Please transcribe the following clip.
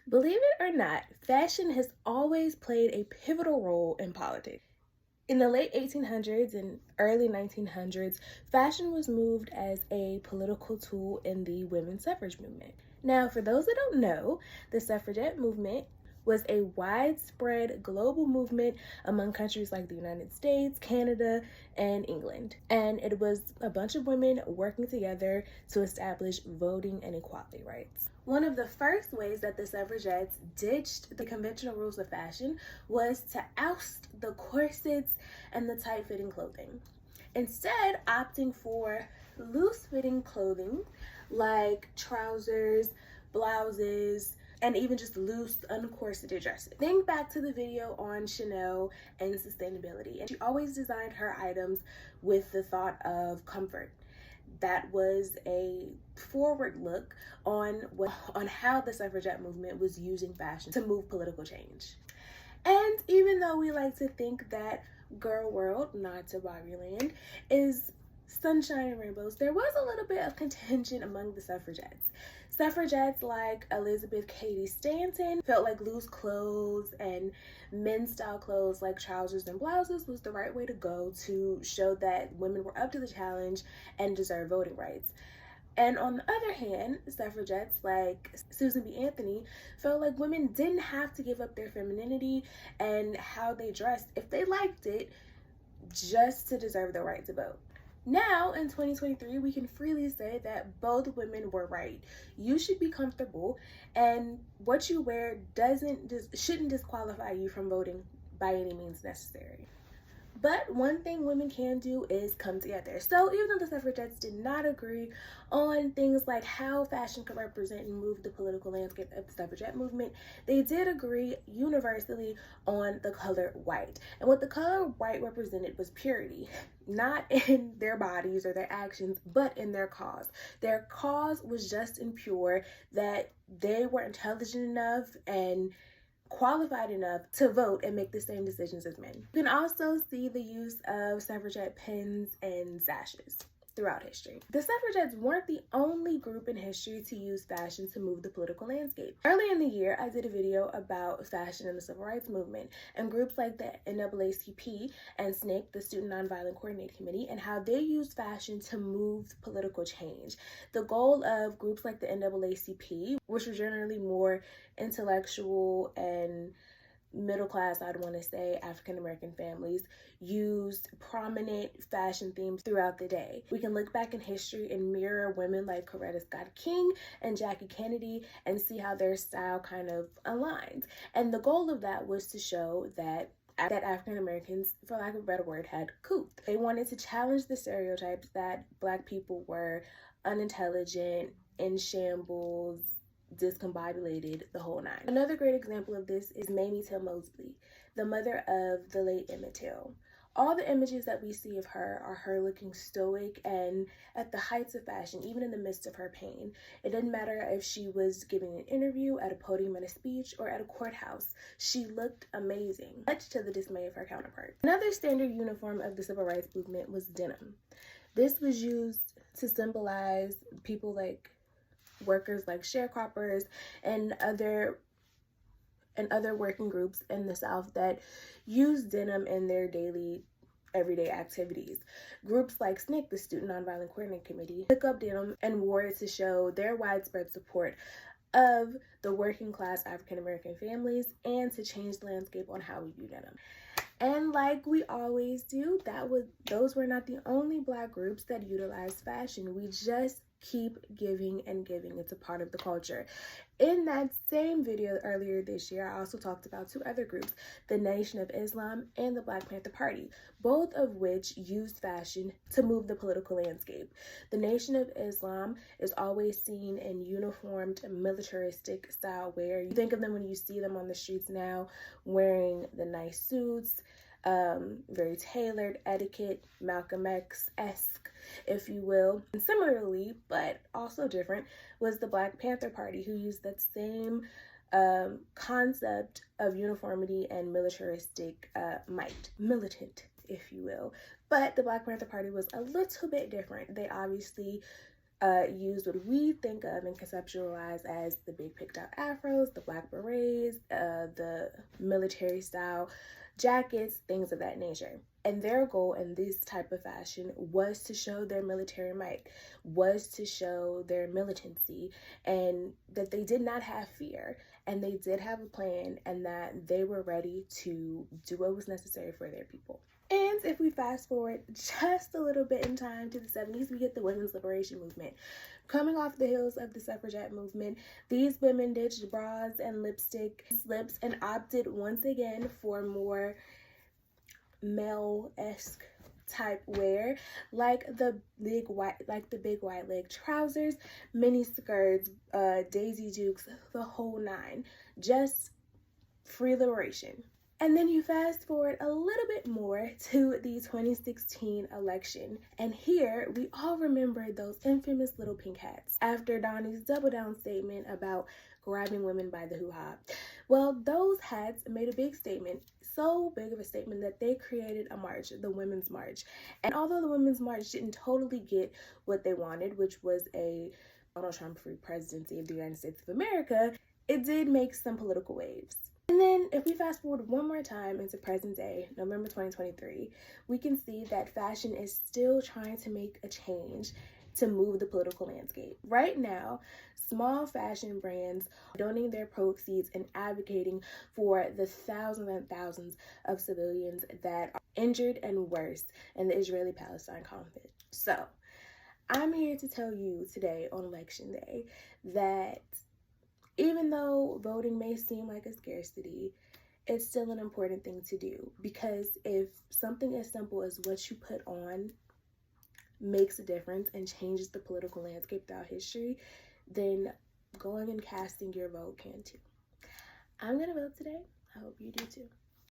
Believe it or not, fashion has always played a pivotal role in politics. In the late 1800s and early 1900s, fashion was moved as a political tool in the women's suffrage movement. Now, for those that don't know, the suffragette movement was a widespread global movement among countries like the United States, Canada, and England. And it was a bunch of women working together to establish voting and equality rights. One of the first ways that the suffragettes ditched the conventional rules of fashion was to oust the corsets and the tight-fitting clothing, instead opting for loose-fitting clothing like trousers, blouses, and even just loose, uncorseted dresses. Think back to the video on Chanel and sustainability, and she always designed her items with the thought of comfort. That was a forward look on how the suffragette movement was using fashion to move political change. And even though we like to think that girl world, not to Bobbyland, is sunshine and rainbows, there was a little bit of contention among the suffragettes. Suffragettes like Elizabeth Cady Stanton felt like loose clothes and men's style clothes like trousers and blouses was the right way to go to show that women were up to the challenge and deserved voting rights. And on the other hand, suffragettes like Susan B. Anthony felt like women didn't have to give up their femininity and how they dressed if they liked it just to deserve the right to vote. Now, in 2023, we can freely say that both women were right. You should be comfortable, and what you wear shouldn't disqualify you from voting by any means necessary. But one thing women can do is come together. So even though the suffragettes did not agree on things like how fashion could represent and move the political landscape of the suffragette movement, they did agree universally on the color white. And what the color white represented was purity, not in their bodies or their actions, but in their cause. Their cause was just and pure, that they were intelligent enough and qualified enough to vote and make the same decisions as men. You can also see the use of suffragette pins and sashes throughout history. The suffragettes weren't the only group in history to use fashion to move the political landscape. Early in the year, I did a video about fashion in the civil rights movement and groups like the NAACP and SNCC, the Student Nonviolent Coordinating Committee, and how they used fashion to move political change. The goal of groups like the NAACP, which were generally more intellectual and middle class, I'd want to say, African American families, used prominent fashion themes throughout the day. We can look back in history and mirror women like Coretta Scott King and Jackie Kennedy and see how their style kind of aligns. And the goal of that was to show that African Americans, for lack of a better word, had couth. They wanted to challenge the stereotypes that Black people were unintelligent, in shambles, discombobulated, the whole nine. Another great example of this is Mamie Till Mosley, the mother of the late Emmett Till. All the images that we see of her are her looking stoic and at the heights of fashion, even in the midst of her pain. It didn't matter if she was giving an interview, at a podium in a speech, or at a courthouse. She looked amazing, much to the dismay of her counterparts. Another standard uniform of the civil rights movement was denim. This was used to symbolize people like workers like sharecroppers and other working groups in the South that use denim in their daily everyday activities. Groups like SNCC, the Student Nonviolent Coordinating Committee, took up denim and wore it to show their widespread support of the working class African American families and to change the landscape on how we view denim. And like we always do, those were not the only Black groups that utilized fashion. We just keep giving and giving. It's a part of the culture. In that same video earlier this year, I also talked about two other groups, the Nation of Islam and the Black Panther Party, both of which used fashion to move the political landscape. The Nation of Islam is always seen in uniformed, militaristic style wear. You think of them when you see them on the streets now, wearing the nice suits, very tailored etiquette, Malcolm X-esque, if you will. And similarly, but also different, was the Black Panther Party, who used that same concept of uniformity and militaristic might, militant, if you will. But the Black Panther Party was a little bit different. They obviously used what we think of and conceptualize as the big picked out afros, the black berets, the military style jackets, things of that nature. And their goal in this type of fashion was to show their military might, was to show their militancy, and that they did not have fear, and they did have a plan, and that they were ready to do what was necessary for their people. And if we fast forward just a little bit in time to the 70s, we get the women's liberation movement. Coming off the heels of the suffragette movement, these women ditched bras and lipstick slips and opted once again for more male-esque type wear, like the big white leg trousers, mini skirts, daisy dukes, the whole nine. Just free liberation. And then you fast forward a little bit more to the 2016 election. And here we all remember those infamous little pink hats after Donnie's double down statement about grabbing women by the hoo-ha. Well, those hats made a big statement, so big of a statement that they created a march, the Women's March. And although the Women's March didn't totally get what they wanted, which was a Donald Trump free presidency of the United States of America, it did make some political waves. And then if we fast forward one more time into present day, November 2023, we can see that fashion is still trying to make a change to move the political landscape. Right now, small fashion brands are donating their proceeds and advocating for the thousands and thousands of civilians that are injured and worse in the Israeli-Palestine conflict. So, I'm here to tell you today on Election Day that even though voting may seem like a scarcity, it's still an important thing to do, because if something as simple as what you put on makes a difference and changes the political landscape throughout history, then going and casting your vote can too. I'm gonna vote today. I hope you do too.